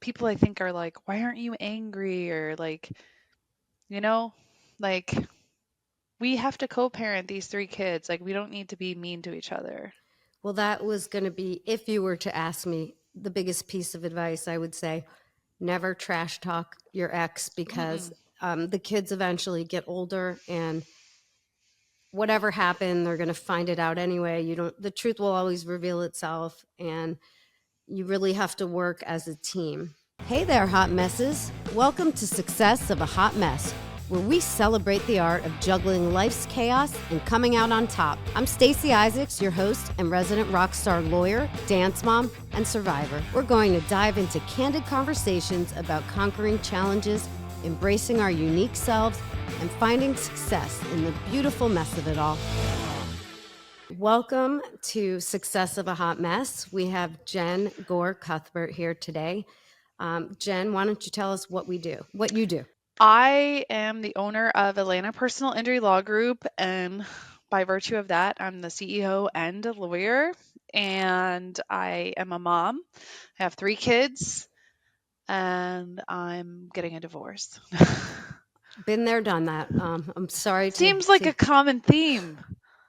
people I think are like, why aren't you angry? Or like, you know, like we have to co-parent these three kids. Like we don't need to be mean to each other. Well, that was going to be, if you were to ask me the biggest piece of advice, I would say never trash talk your ex because Mm-mm. the kids eventually get older and whatever happened, they're going to find it out anyway. The truth will always reveal itself, and you really have to work as a team. Hey there, hot messes. Welcome to Success of a Hot Mess, where we celebrate the art of juggling life's chaos and coming out on top. I'm Stacey Isaacs, your host and resident rock star lawyer, dance mom, and survivor. We're going to dive into candid conversations about conquering challenges, embracing our unique selves, and finding success in the beautiful mess of it all. Welcome to Success of a Hot Mess. We have Jen Gore Cuthbert here today. Jen, why don't you tell us what you do? I am the owner of Atlanta Personal Injury Law Group, and by virtue of that, I'm the CEO and a lawyer, and I am a mom. I have three kids, and I'm getting a divorce. Been there, done that. I'm sorry Seems like to a common theme.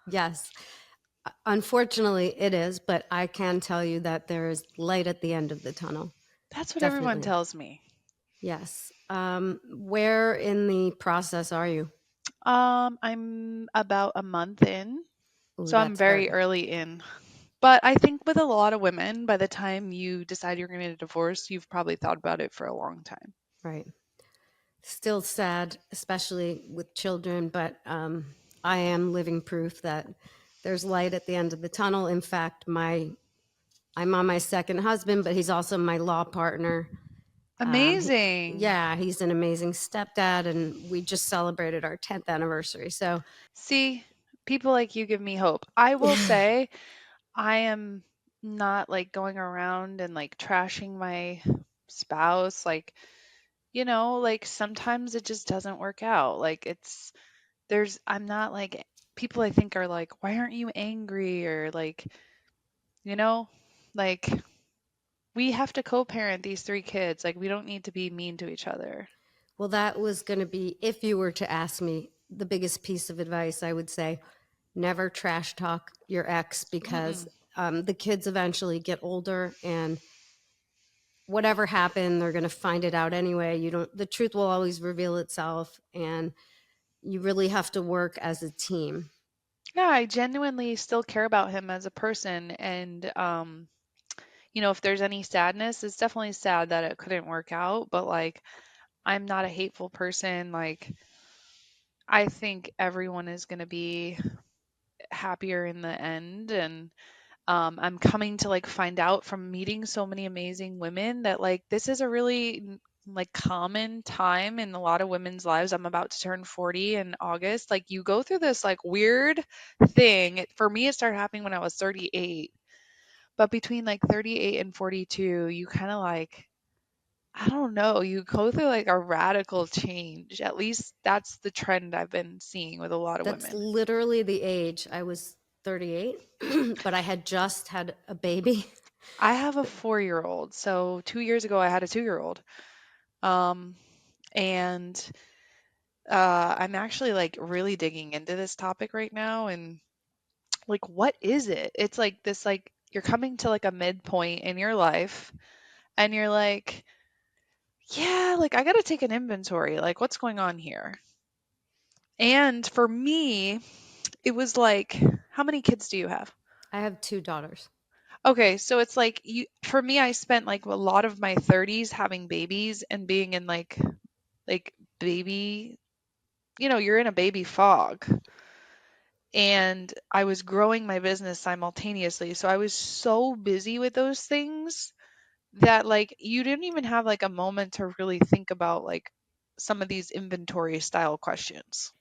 yes, unfortunately it is, but I can tell you that there is light at the end of the tunnel. That's what everyone Definitely. tells me. Yes. Where in the process are you? I'm about a month in, Oh, so I'm that's very very early in. But I think with a lot of women, by the time you decide you're going to get a divorce, you've probably thought about it for a long time. right. Still sad, especially with children, but I am living proof that there's light at the end of the tunnel. In fact, I'm on my second husband, but he's also my law partner. Amazing. Yeah, he's an amazing stepdad, and we just celebrated our 10th anniversary. So, See, people like you give me hope. I will say I am not like going around and like trashing my spouse. Like, like sometimes it just doesn't work out. Like I'm not like people I think are like, why aren't you angry? Or like, you know, like we have to co-parent these three kids. Like we don't need to be mean to each other. well, that was going to be, if you were to ask me the biggest piece of advice, I would say never trash talk your ex because Mm-mm. the kids eventually get older and whatever happened, they're going to find it out anyway. The truth will always reveal itself, and you really have to work as a team. Yeah, I genuinely still care about him as a person. And, if there's any sadness, it's definitely sad that it couldn't work out. But like, I'm not a hateful person. Like, I think everyone is going to be happier in the end. And I'm coming to like find out from meeting so many amazing women that like this is a really like common time in a lot of women's lives. I'm about to turn 40 in August. Like you go through this like weird thing. For me, it started happening when I was 38. But between like 38 and 42, you kind of like, I don't know, you go through like a radical change. At least that's the trend I've been seeing with a lot of That's women. literally the age. I was 38, but I had just had a baby. I have a 4-year old. So 2 years ago, I had a 2-year old. Um, and I'm actually like really digging into this topic right now. And like, what is it? It's like this, like, you're coming to like a midpoint in your life and you're like, yeah, like I got to take an inventory. Like, what's going on here? And for me, it was like, how many kids do you have? I have two daughters. Okay, so it's like for me, I spent like a lot of my 30s having babies and being in like baby, you're in a baby fog. And I was growing my business simultaneously. So I was so busy with those things that like you didn't even have like a moment to really think about like some of these inventory style questions.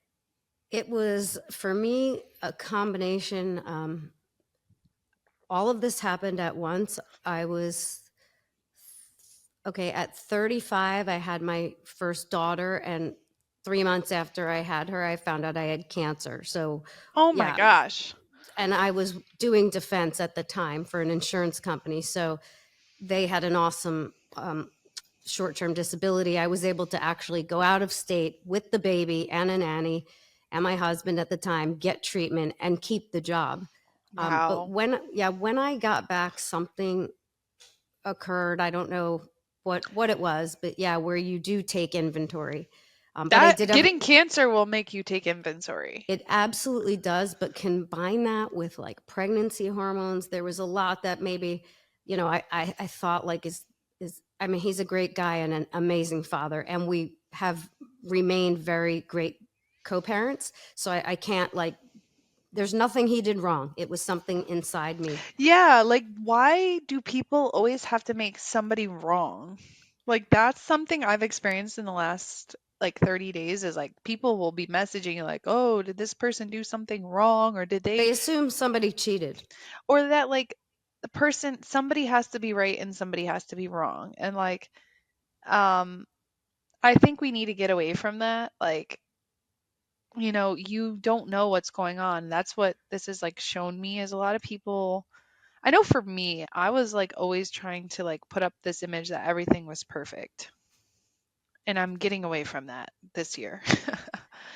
It was, for me, a combination. All of this happened at once. I was, okay, at 35, I had my first daughter, and 3 months after I had her, I found out I had cancer. So, Oh my yeah, gosh. and I was doing defense at the time for an insurance company. So they had an awesome short term disability, I was able to actually go out of state with the baby and a nanny and my husband at the time, get treatment, and keep the job. But Wow. when I got back, something occurred. I don't know what it was, but yeah, where you do take inventory. But I That did getting cancer will make you take inventory. it absolutely does, but combine that with like pregnancy hormones. There was a lot that maybe, I thought like is I mean, he's a great guy and an amazing father, and we have remained very great co-parents. So I can't like there's nothing he did wrong. It was something inside me. Yeah, like why do people always have to make somebody wrong? Like that's something I've experienced in the last like 30 days is like people will be messaging you like, "Oh, did this person do something wrong or did they They assume somebody cheated. or that like the person somebody has to be right and somebody has to be wrong." And like um I think we need to get away from that. Like, you don't know what's going on. That's what this has like shown me is a lot of people. I know for me, I was like always trying to like put up this image that everything was perfect. And I'm getting away from that this year.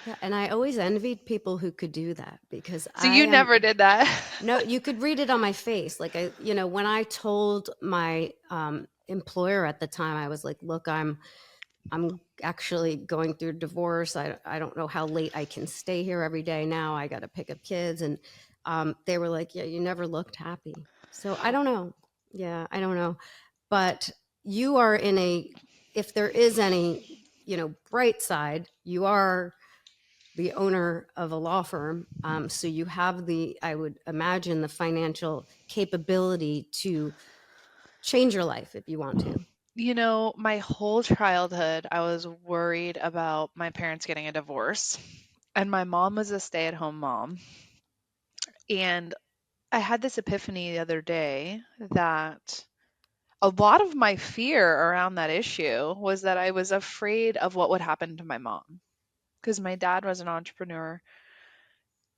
Yeah, and I always envied people who could do that because So I you am never did that. no, you could read it on my face. Like when I told my employer at the time, I was like, "Look, I'm actually going through divorce. I don't know how late I can stay here every day now. I got to pick up kids." And they were like, "Yeah, you never looked happy." So I don't know. Yeah, I don't know. But you are in a, if there is any, bright side, you are the owner of a law firm. So you have I would imagine, the financial capability to change your life if you want to. My whole childhood, I was worried about my parents getting a divorce. And my mom was a stay at home mom. And I had this epiphany the other day that a lot of my fear around that issue was that I was afraid of what would happen to my mom because my dad was an entrepreneur.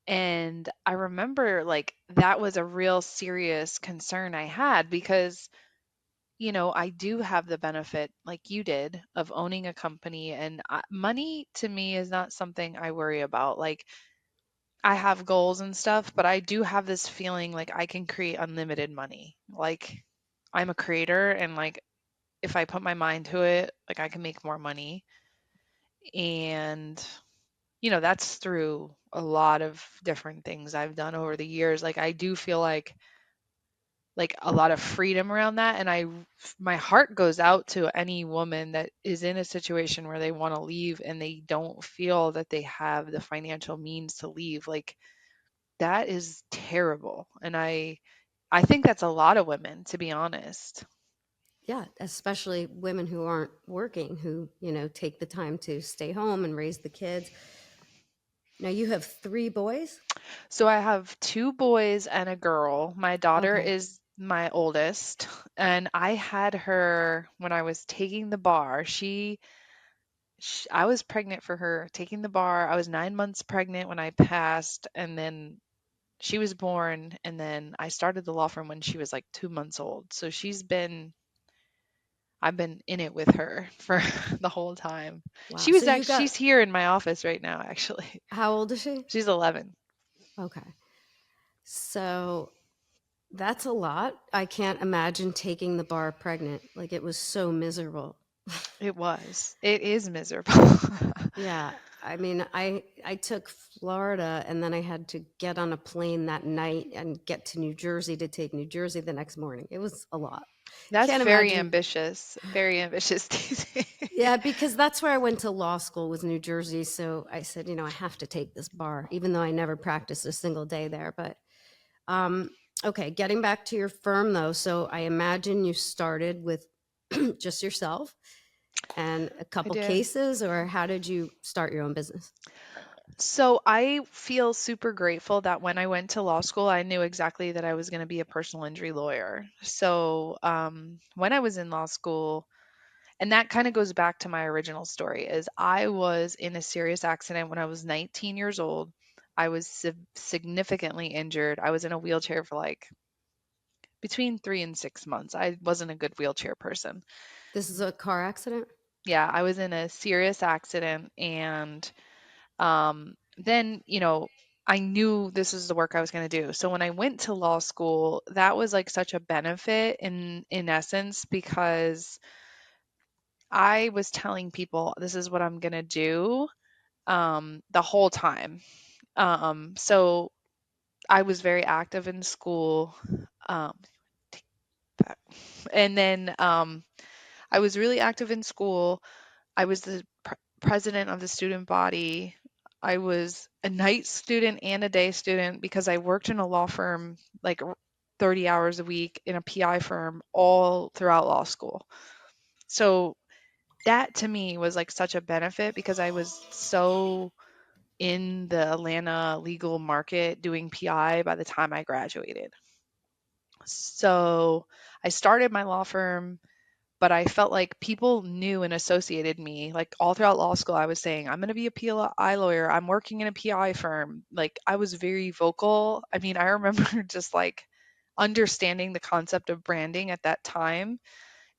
And I remember like that was a real serious concern I had because, I do have the benefit, like you did, of owning a company. And money to me is not something I worry about. Like, I have goals and stuff, but I do have this feeling like I can create unlimited money. Like, I'm a creator, and like, if I put my mind to it, like, I can make more money. And that's through a lot of different things I've done over the years. Like I do feel like a lot of freedom around that, and my heart goes out to any woman that is in a situation where they want to leave and they don't feel that they have the financial means to leave. Like that is terrible. And I think that's a lot of women, to be honest. Yeah, especially women who aren't working, who, take the time to stay home and raise the kids. Now you have 3 boys? So I have two boys and a girl. My daughter Okay. is my oldest, and I had her when I was taking the bar. I was pregnant for her taking the bar. I was 9 months pregnant when I passed, and then she was born, and then I started the law firm when she was like 2 months old. So I've been in it with her for the whole time. Wow. So you got, She's here in my office right now, actually. how old is she? She's 11. Okay. So that's a lot. I can't imagine taking the bar pregnant. Like it was so miserable. It was. It is miserable. Yeah, I mean, I took Florida and then I had to get on a plane that night and get to New Jersey to take New Jersey the next morning. It was a lot. That's Can't very imagine. ambitious. Very ambitious, Stacey. Yeah, because that's where I went to law school, was New Jersey. So I said, I have to take this bar, even though I never practiced a single day there. But um, okay, getting back to your firm though. So I imagine you started with just yourself and a I couple did. cases, or how did you start your own business? So I feel super grateful that when I went to law school, I knew exactly that I was going to be a personal injury lawyer. So when I was in law school, and that kind of goes back to my original story, is I was in a serious accident when I was 19 years old. I was significantly injured. I was in a wheelchair for like between 3 and 6 months. I wasn't a good wheelchair person. This is a car accident? Yeah, I was in a serious accident, and then, I knew this is the work I was going to do. So when I went to law school, that was like such a benefit in essence, because I was telling people this is what I'm going to do the whole time. So I was very active in school. Um, take that. And then I was really active in school. I was the president of the student body. I was a night student and a day student because I worked in a law firm like 30 hours a week in a PI firm all throughout law school. So that to me was like such a benefit because I was so in the Atlanta legal market doing PI by the time I graduated. So I started my law firm, but I felt like people knew and associated me. Like all throughout law school, I was saying, I'm going to be a PI lawyer. I'm working in a PI firm. Like I was very vocal. I mean, I remember just like understanding the concept of branding at that time.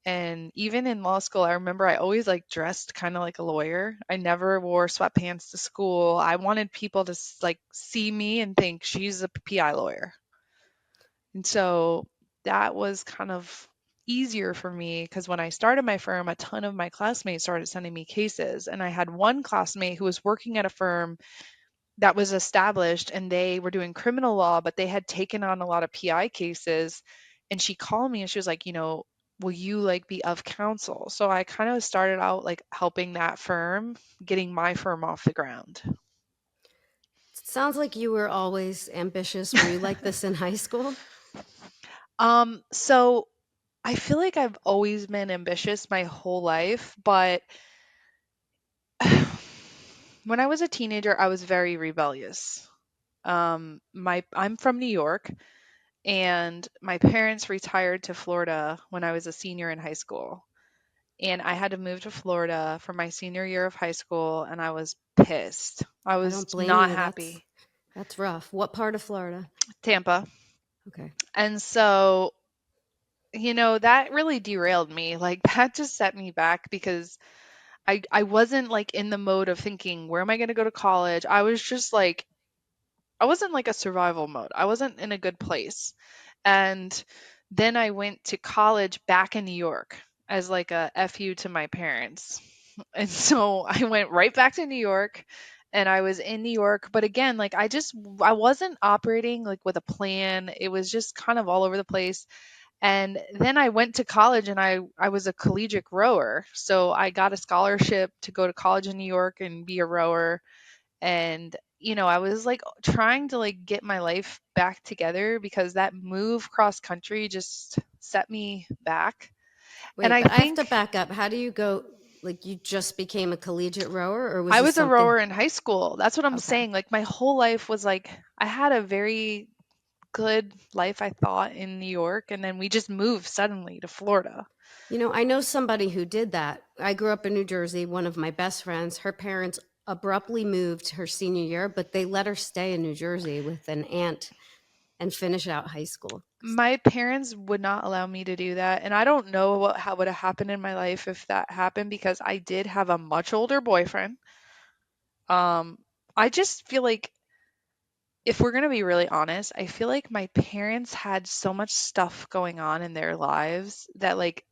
And even in law school, I remember I always like dressed kind of like a lawyer. I never wore sweatpants to school. I wanted people to like see me and think she's a PI lawyer. And so that was kind of easier for me because when I started my firm, a ton of my classmates started sending me cases. And I had one classmate who was working at a firm that was established and they were doing criminal law, but they had taken on a lot of PI cases. And she called me and she was like, will you like be of counsel? So I kind of started out like helping that firm, getting my firm off the ground. Sounds like you were always ambitious. Were you like this in high school? So I feel like I've always been ambitious my whole life, but when I was a teenager, I was very rebellious. I'm from New York, and my parents retired to Florida when I was a senior in high school. And I had to move to Florida for my senior year of high school, and I was pissed. I I was don't blame not you. happy. That's rough. What part of Florida? Tampa. Okay. And so, that really derailed me. Like that just set me back because I wasn't like in the mode of thinking, where am I going to go to college? I was just like I wasn't like a survival mode. I wasn't in a good place. And then I went to college back in New York as like a FU to my parents. And so I went right back to New York and I was in New York, but again, like I wasn't operating like with a plan. It was just kind of all over the place. And then I went to college and I was a collegiate rower. So I got a scholarship to go to college in New York and be a rower. And I was like trying to like get my life back together because that move cross country just set me back. And Wait, I but I have to think back up. How do you go? Like, you just became a collegiate rower, or was I this was a something? rower in high school. That's what I'm Okay. saying. Like my whole life was like I had a very good life, I thought, in New York, and then we just moved suddenly to Florida. I know somebody who did that. I grew up in New Jersey. One of my best friends, her parents abruptly moved her senior year, but they let her stay in New Jersey with an aunt and finish out high school. My parents would not allow me to do that, and I don't know how would have happened in my life if that happened because I did have a much older boyfriend. Um, I just feel like if we're going to be really honest, I feel like my parents had so much stuff going on in their lives that like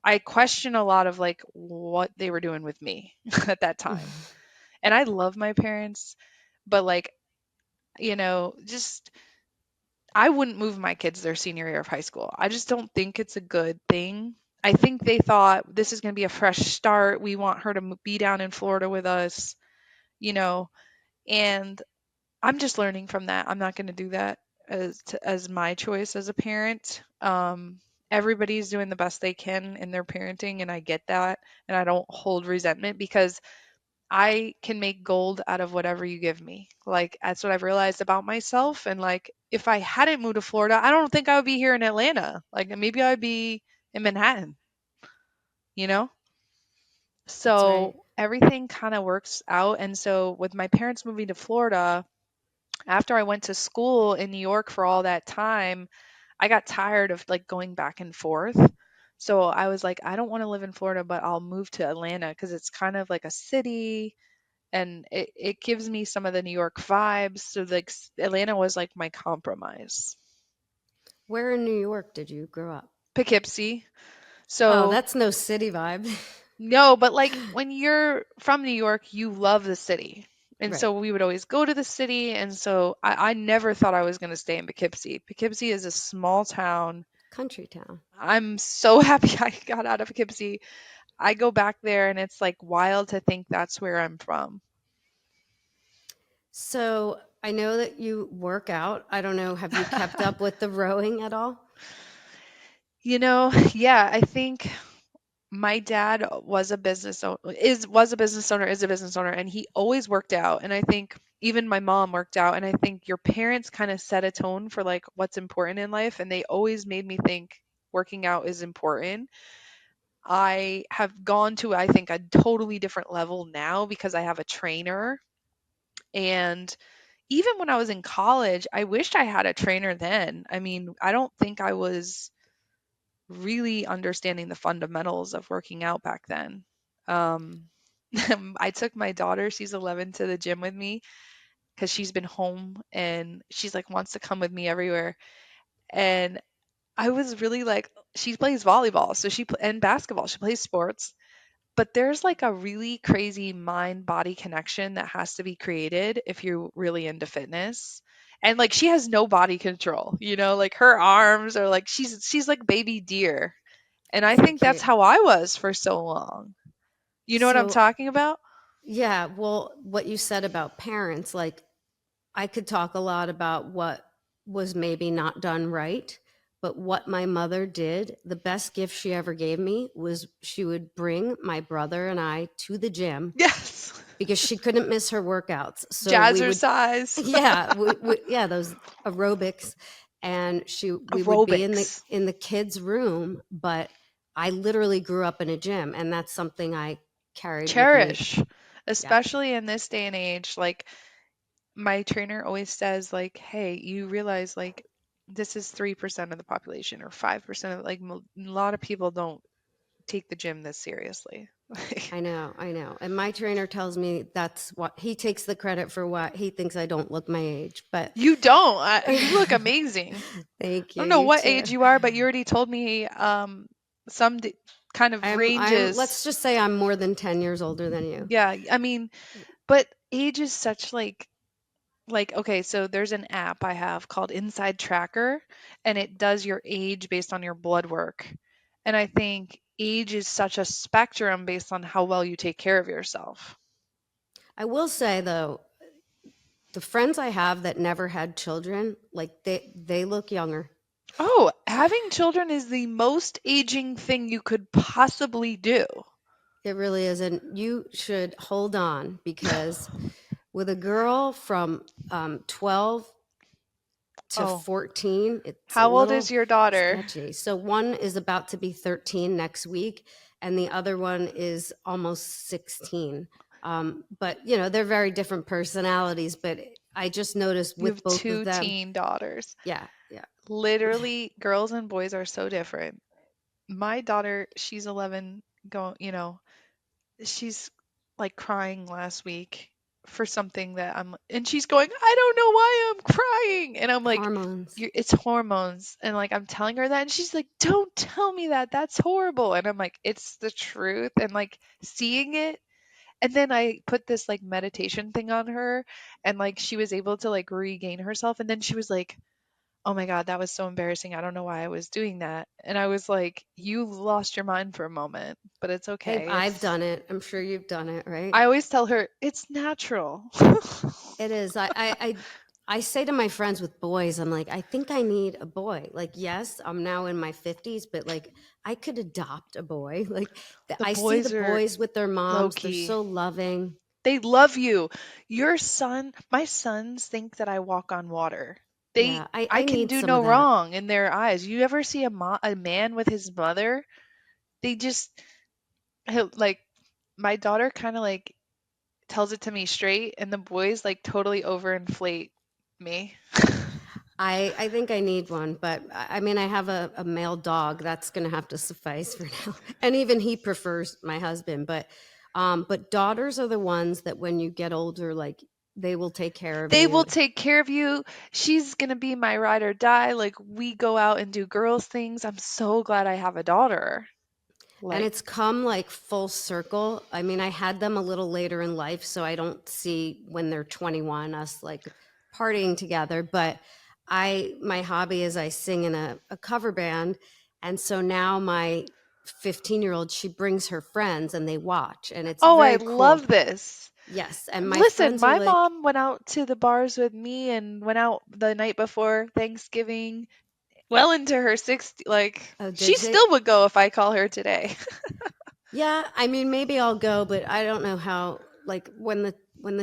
I question a lot of like what they were doing with me at that time. And I love my parents, but like, just I wouldn't move my kids their senior year of high school. I just don't think it's a good thing. I think they thought this is going to be a fresh start. We want her to be down in Florida with us, you know, and I'm just learning from that. I'm not going to do that as my choice as a parent. Everybody's doing the best they can in their parenting, and I get that, and I don't hold resentment because I can make gold out of whatever you give me. Like that's what I've realized about myself. And like if I hadn't moved to Florida, I don't think I would be here in Atlanta. Like maybe I'd be in Manhattan, you know? That's right. So everything kind of works out. And so with my parents moving to Florida, after I went to school in New York for all that time, I got tired of like going back and forth. So I was like, I don't want to live in Florida, but I'll move to Atlanta because it's kind of like a city and it gives me some of the New York vibes. So like Atlanta was like my compromise. Where in New York did you grow up? Poughkeepsie. Oh, So that's no city vibe. no, but like when you're from New York, you love the city. And Right. so we would always go to the city. And so I never thought I was going to stay in Poughkeepsie. Poughkeepsie is a small town. Country town. I'm so happy I got out of Poughkeepsie. I go back there and it's like wild to think that's where I'm from. So I know that you work out. I don't know, have you kept up with the rowing at all? Yeah, I think my dad was a business owner, is a business owner, and he always worked out. And I think even my mom worked out. And I think your parents kind of set a tone for like what's important in life, and they always made me think working out is important. I have gone to, I think, a totally different level now because I have a trainer. And even when I was in college, I wished I had a trainer then. I mean, I don't think I was really understanding the fundamentals of working out back then. Um, I took my daughter, she's 11, to the gym with me because she's been home and she's like wants to come with me everywhere. And I was really like, she plays volleyball, so and basketball, she plays sports. But there's like a really crazy mind body connection that has to be created if you're really into fitness. And like she has no body control, like her arms are like she's like baby deer. And I So think that's cute. how I was for so long. You know what I'm So, talking about? yeah, well, what you said about parents, like I could talk a lot about what was maybe not done right, but what my mother did, the best gift she ever gave me was she would bring my brother and I to the gym Yes. because she couldn't miss her workouts. So we would, Jazzercise. yeah, yeah, those aerobics, and we would be Aerobics. in the kids' room. But I literally grew up in a gym, and that's something I carried with me. Cherish. Yeah, Especially in this day and age. Like my trainer always says, like, hey, you realize like this is 3% of the population or 5% of like a lot of people don't take the gym this seriously. Like, I know. And my trainer tells me that's what he takes the credit for what he thinks I don't look my age. But you don't. You look amazing. thank I you. don't know You what too. age you are, but you already told me some kind of Let's ranges. just say I'm more than 10 years older than you. Yeah, I mean, but age is such like okay, so there's an app I have called Inside Tracker and it does your age based on your blood work. And I think age is such a spectrum based on how well you take care of yourself. I will say though, the friends I have that never had children, like they look younger. Oh, having children is the most aging thing you could possibly do. It really is. And you should hold on because with a girl from 12 to Oh, 14, it's a how old little is your daughter? sketchy. So one is about to be 13 next week, and the other one is almost 16. But you know, they're very different personalities. But I just noticed You with have both of two them, teen daughters. yeah, yeah, Literally, girls and boys are so different. My daughter, she's 11, she's like crying last week for something and she's going, I don't know why I'm crying. And I'm like, hormones. it's hormones. And like, I'm telling her that. And she's like, don't tell me that. That's horrible. And I'm like, it's the truth. And like, seeing it. And then I put this like meditation thing on her, and like, she was able to like regain herself. And then she was like, oh my God, that was so embarrassing. I don't know why I was doing that. And I was like, you lost your mind for a moment, but it's Hey, okay. I've done it. I'm sure you've done it, right? I always tell her it's natural. It is. I say to my friends with boys, I'm like, I think I need a boy. Like, yes, I'm now in my 50s, but like, I could adopt a boy. Like, The I see the boys are boys with their low moms. They're key. so loving. They love you. My sons think that I walk on water. Yeah, I I can need do some no of that. wrong in their eyes. You ever see a man with his mother? They just like my daughter kind of like tells it to me straight, and the boys like totally overinflate me. I think I need one, but I mean, I have a male dog that's going to have to suffice for now. And even he prefers my husband, but daughters are the ones that when you get older, like they will take care of They will you. take care of you. She's gonna be my ride or die. Like, we go out and do girls things. I'm so glad I have a daughter. And Like, it's come like full circle. I mean, I had them a little later in life, so I don't see when they're 21 us like partying together. But my hobby is I sing in a cover band. And so now my 15-year-old, she brings her friends and they watch, and it's oh, I very love cool. this. Yes. And my Listen, friends are my like, mom went out to the bars with me and went out the night before Thanksgiving, well into her 60s. Like, oh, she did she? still would go if I call her today. Yeah, I mean, maybe I'll go, but I don't know how. Like when the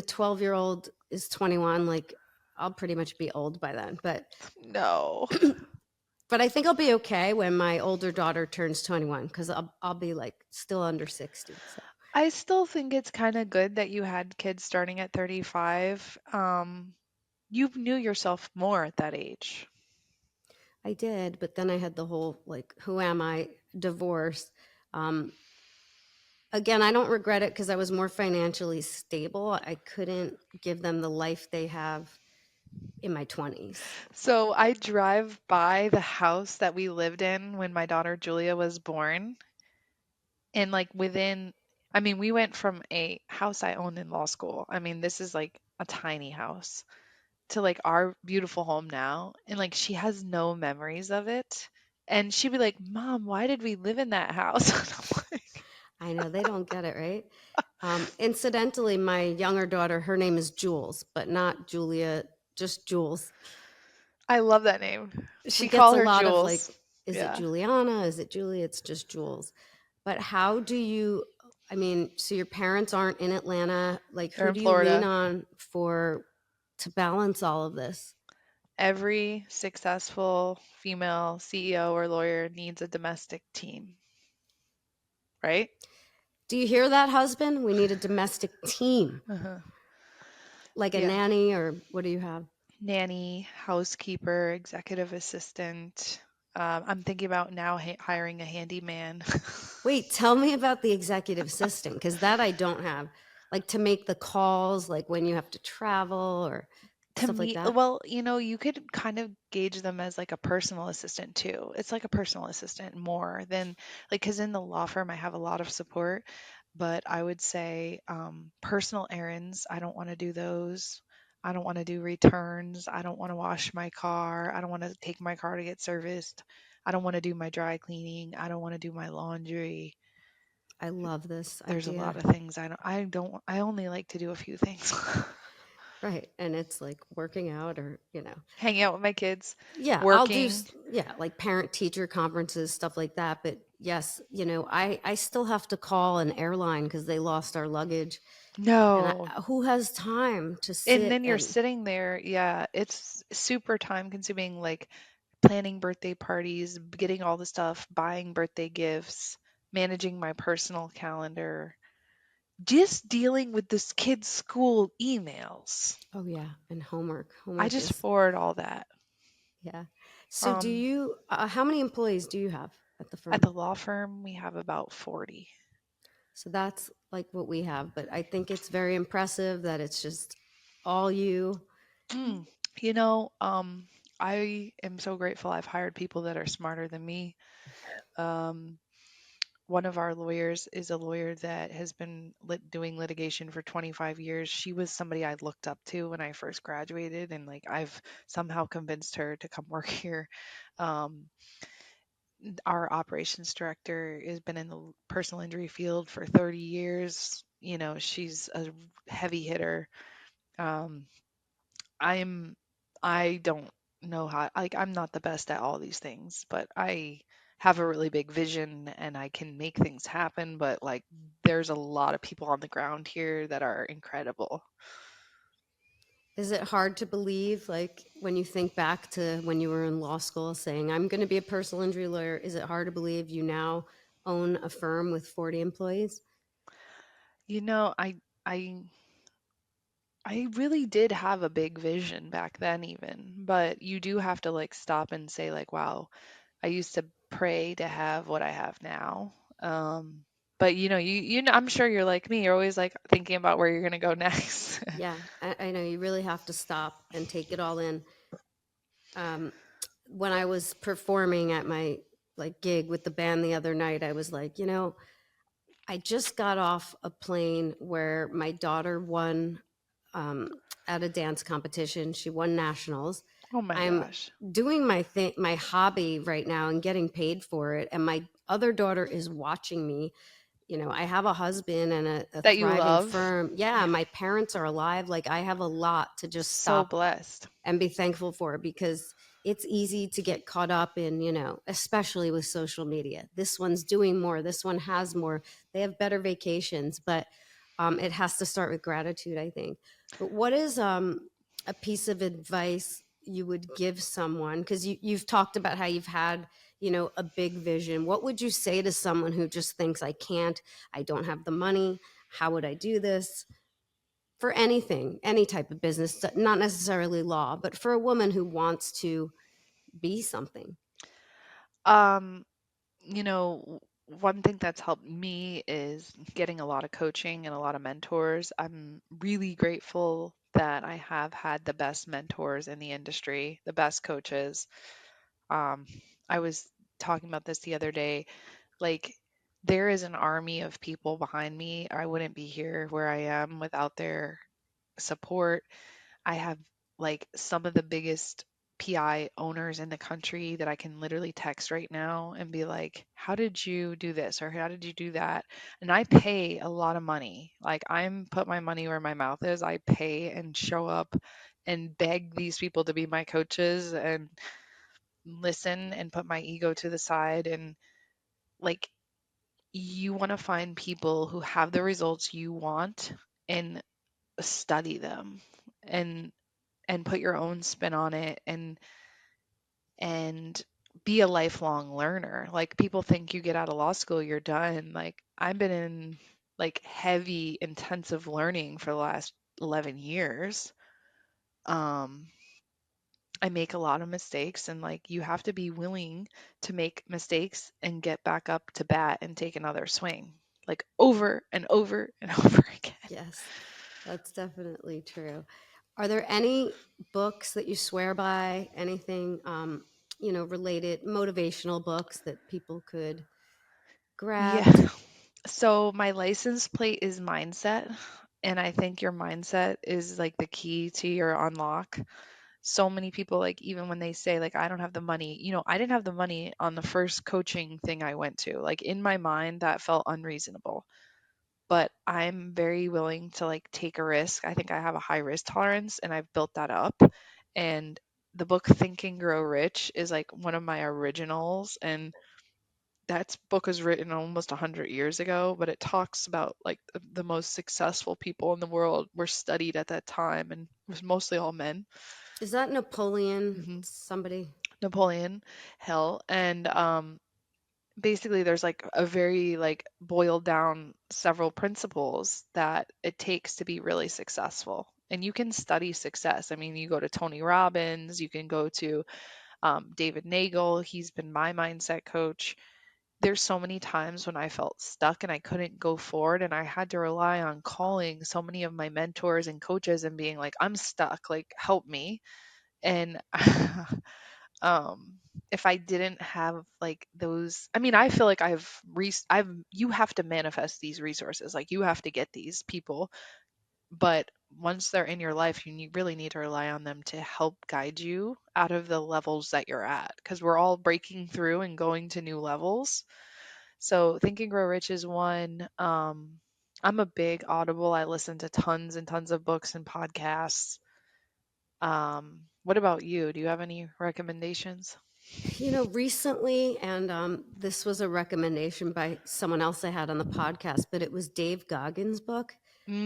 12-year-old is 21, like I'll pretty much be old by then. But No. but I think I'll be okay when my older daughter turns 21 because I'll be like still under 60. So I still think it's kind of good that you had kids starting at 35. You knew yourself more at that age. I did, but then I had the whole like, who am I? Divorce. Um, Again, I don't regret it because I was more financially stable. I couldn't give them the life they have in my 20s. So I drive by the house that we lived in when my daughter Julia was born. And like within, I mean, we went from a house I owned in law school. I mean, this is like a tiny house to like our beautiful home now. And like she has no memories of it. And she'd be like, Mom, why did we live in that house? And I'm like, I know they don't get it, right? Incidentally, my younger daughter, her name is Jules, but not Julia, just Jules. I love that name. She We gets call a her lot of like, Jules. is it Yeah, Juliana? Is it Julia? It's just Jules. But how do you, I mean, so your parents aren't in Atlanta. Like, they're who in do you lean Florida. on for to balance all of this? Every successful female CEO or lawyer needs a domestic team, right? Do you hear that, husband? We need a domestic team, Uh-huh. like a Yeah. nanny, or what do you have? Nanny, housekeeper, executive assistant. I'm thinking about now hiring a handyman. Wait, tell me about the executive assistant because that I don't have. Like to make the calls, like when you have to travel or To stuff like me, that. well, you could kind of gauge them as like a personal assistant too. It's like a personal assistant more than like, because in the law firm, I have a lot of support, but I would say personal errands, I don't want to do those. I don't want to do returns. I don't want to wash my car. I don't want to take my car to get serviced. I don't want to do my dry cleaning. I don't want to do my laundry. I love this There's a lot idea. of things I only like to do a few things. Right. And it's like working out or, Hang out with my kids, yeah, I'll do, working. yeah, like parent teacher conferences, stuff like that. But yes, I still have to call an airline because they lost our luggage. And No. who has time to And sit then you're and, sitting there, yeah, it's super time consuming, like planning birthday parties, getting all the stuff, buying birthday gifts, managing my personal calendar, just dealing with this kid's school emails. oh, yeah, and homework. I Homework just is, forward all that. yeah. So Um, how many employees do you have at the at firm? the law firm, we have about 40. So that's like what we have, but I think it's very impressive that it's just all you. Mm. You know, I am so grateful I've hired people that are smarter than me. Um, One of our lawyers is a lawyer that has been doing litigation for 25 years. She was somebody I looked up to when I first graduated, and like I've somehow convinced her to come work here. Um, our operations director has been in the personal injury field for 30 years. She's a heavy hitter. Um, I'm I don't know how, like, I'm not the best at all these things, but I have a really big vision and I can make things happen, but like there's a lot of people on the ground here that are incredible. Is it hard to believe, like when you think back to when you were in law school saying, I'm going to be a personal injury lawyer? Is it hard to believe you now own a firm with 40 employees? You know, I I really did have a big vision back then even, but you do have to like stop and say like, wow, I used to pray to have what I have now. But I'm sure you're like me. You're always like thinking about where you're gonna go next. Yeah, I know you really have to stop and take it all in. Um, when I was performing at my like gig with the band the other night, I was like, I just got off a plane where my daughter won at a dance competition. She won nationals. Oh my I'm gosh. doing my thing, my hobby right now, and getting paid for it. And my other daughter is watching me. I have a husband and a That you thriving love. firm. Yeah, Yeah. my parents are alive. Like I have a lot to just So stop blessed. and be thankful for, because it's easy to get caught up in, especially with social media. This one's doing more, this one has more, they have better vacations, but it has to start with gratitude, I think. But what is a piece of advice you would give someone? Because you've talked about how you've had, a big vision. What would you say to someone who just thinks, I can't, I don't have the money, how would I do this? For anything, any type of business, not necessarily law, but for a woman who wants to be something. Um, One thing that's helped me is getting a lot of coaching and a lot of mentors. I'm really grateful that I have had the best mentors in the industry, the best coaches. Um, I was talking about this the other day. Like, there is an army of people behind me. I wouldn't be here where I am without their support. I have like some of the biggest PI owners in the country that I can literally text right now and be like, how did you do this? Or how did you do that? And I pay a lot of money. Like, I'm put my money where my mouth is. I pay and show up and beg these people to be my coaches and listen and put my ego to the side. And like, you want to find people who have the results you want and study them and put your own spin on it and be a lifelong learner. Like, people think you get out of law school, you're done. Like, I've been in like heavy intensive learning for the last 11 years. Um I make a lot of mistakes, and like, you have to be willing to make mistakes and get back up to bat and take another swing, like over and over and over again. Yes, that's definitely true. Are there any books that you swear by? Anything, related, motivational books that people could grab? Yeah. So my license plate is mindset, and I think your mindset is like the key to your unlock. So many people, like, even when they say like, I don't have the money, I didn't have the money on the first coaching thing I went to. Like, in my mind that felt unreasonable. But I'm very willing to like take a risk. I think I have a high risk tolerance and I've built that up. And the book Think and Grow Rich is like one of my originals, and that book was written almost 100 years ago, but it talks about like the most successful people in the world were studied at that time, and it was mostly all men. Is that Napoleon hmm somebody? Napoleon Hill. And basically there's like a very like boiled down several principles that it takes to be really successful. And you can study success. I mean, you go to Tony Robbins, you can go to David Nagel. He's been my mindset coach. There's so many times when I felt stuck and I couldn't go forward, and I had to rely on calling so many of my mentors and coaches and being like, I'm stuck, like, help me. And um if I didn't have like those, I mean, I feel like I've you have to manifest these resources, like, you have to get these people. But once they're in your life, really need to rely on them to help guide you out of the levels that you're at, because we're all breaking through and going to new levels. So Think and Grow Rich is one. I'm a big Audible. I listen to tons and tons of books and podcasts. What about you? Do you have any recommendations? Recently, and this was a recommendation by someone else I had on the podcast, but it was Dave Goggins' book.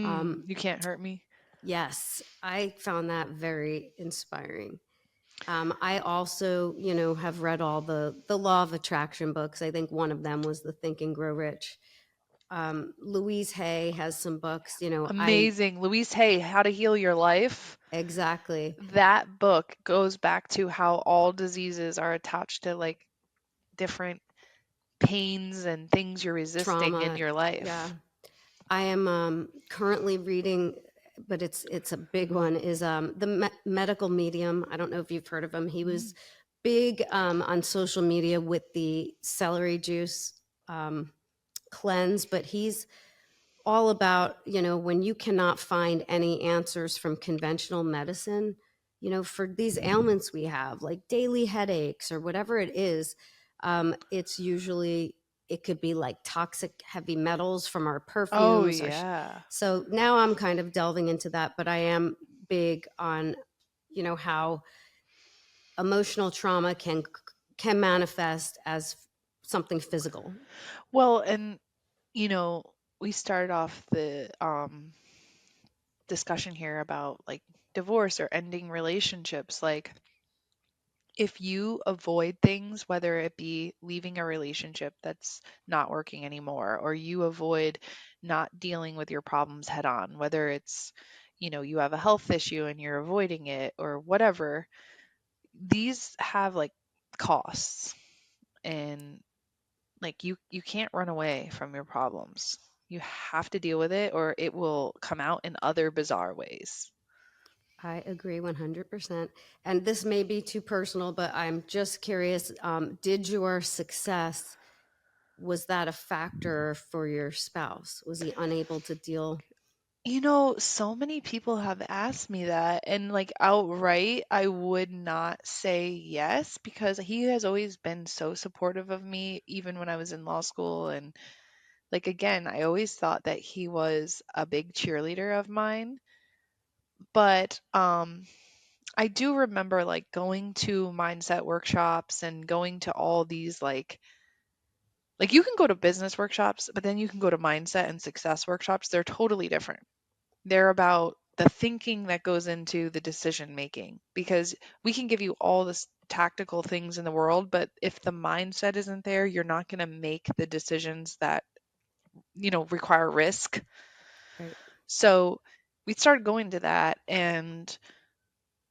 You Can't Hurt Me. Yes, I found that very inspiring. I also, have read all the law of attraction books. I think one of them was the Think and Grow Rich. Louise Hay has some books. I Amazing. Louise Hay, How to Heal Your Life. exactly That book goes back to how all diseases are attached to like different pains and things you're resisting in trauma. your Yeah, life. I am currently reading, but it's a big one. Is the medical medium? I don't know if you've heard of him. He Mm. was big on social media with the celery juice um, cleanse, but he's all about, when you cannot find any answers from conventional medicine, for these ailments we have, like daily headaches or whatever it is, it's usually, it could be like toxic heavy metals from our Oh, perfumes. yeah. So now I'm kind of delving into that, but I am big on, how emotional trauma can manifest as something physical. Well, and you know, we started off the discussion here about like divorce or ending relationships. Like, if you avoid things, whether it be leaving a relationship that's not working anymore, or you avoid not dealing with your problems head on, whether it's, you have a health issue and you're avoiding it or whatever, these have like costs. And like you can't run away from your problems. You have to deal with it or it will come out in other bizarre ways. I agree 100%. And this may be too personal, but I'm just curious, did your success, was that a factor for your spouse? Was he unable to deal? So many people have asked me that, and like outright, I would not say yes because he has always been so supportive of me, even when I was in law school. And like, again, I always thought that he was a big cheerleader of mine. But I do remember like going to mindset workshops and going to all these like you can go to business workshops, but then you can go to mindset and success workshops. They're totally different. They're about the thinking that goes into the decision making because we can give you all this tactical things in the world, but if the mindset isn't there, you're not going to make the decisions that, require risk. Right. So we started going to that, and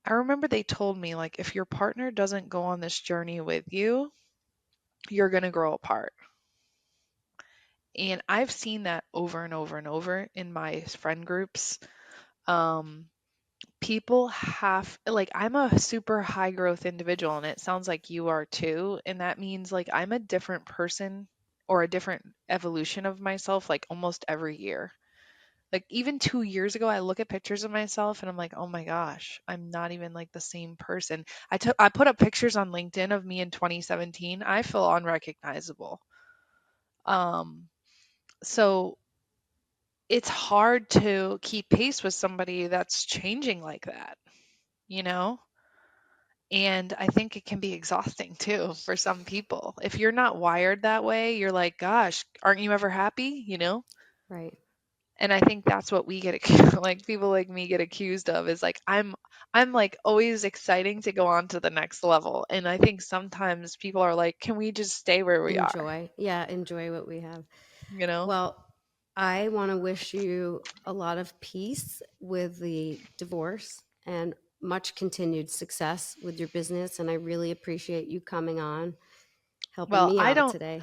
I remember they told me like if your partner doesn't go on this journey with you, you're going to grow apart. And I've seen that over and over and over in my friend groups. Um, People have like I'm a super high growth individual and it sounds like you are too. And that means like I'm a different person or a different evolution of myself like almost every year. Like even 2 years ago, I look at pictures of myself and I'm like, oh my gosh, I'm not even like the same person. I put up pictures on LinkedIn of me in 2017. I feel unrecognizable. Um, so it's hard to keep pace with somebody that's changing like that, you know? And I think it can be exhausting too for some people. If you're not wired that way, you're like, gosh, aren't you ever happy? Right. And I think that's what we get like people like me get accused of is like I'm like always exciting to go on to the next level. And I think sometimes people are like, can we just stay where we are? Enjoy. Yeah, enjoy what we have. You know? Well, I want to wish you a lot of peace with the divorce and much continued success with your business. And I really appreciate you coming on, helping Well, me out today.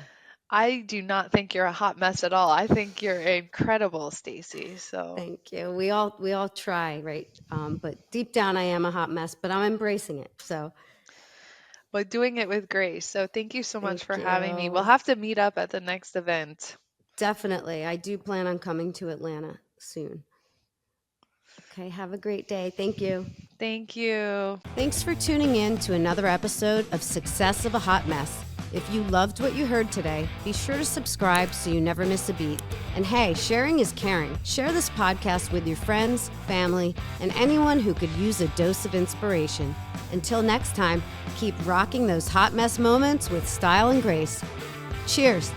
I do not think you're a hot mess at all. I think you're incredible, Stacey. So, Thank you. We all try, right? But deep down, I am a hot mess, but I'm embracing it. So but doing it with grace. So, thank you so much thank for having me. We'll you. have to meet up at the next event. Definitely. I do plan on coming to Atlanta soon. Okay. Have a great day. Thank you. Thank you. Thanks for tuning in to another episode of Success of a Hot Mess. If you loved what you heard today, be sure to subscribe so you never miss a beat. And hey, sharing is caring. Share this podcast with your friends, family, and anyone who could use a dose of inspiration. Until next time, keep rocking those hot mess moments with style and grace. Cheers.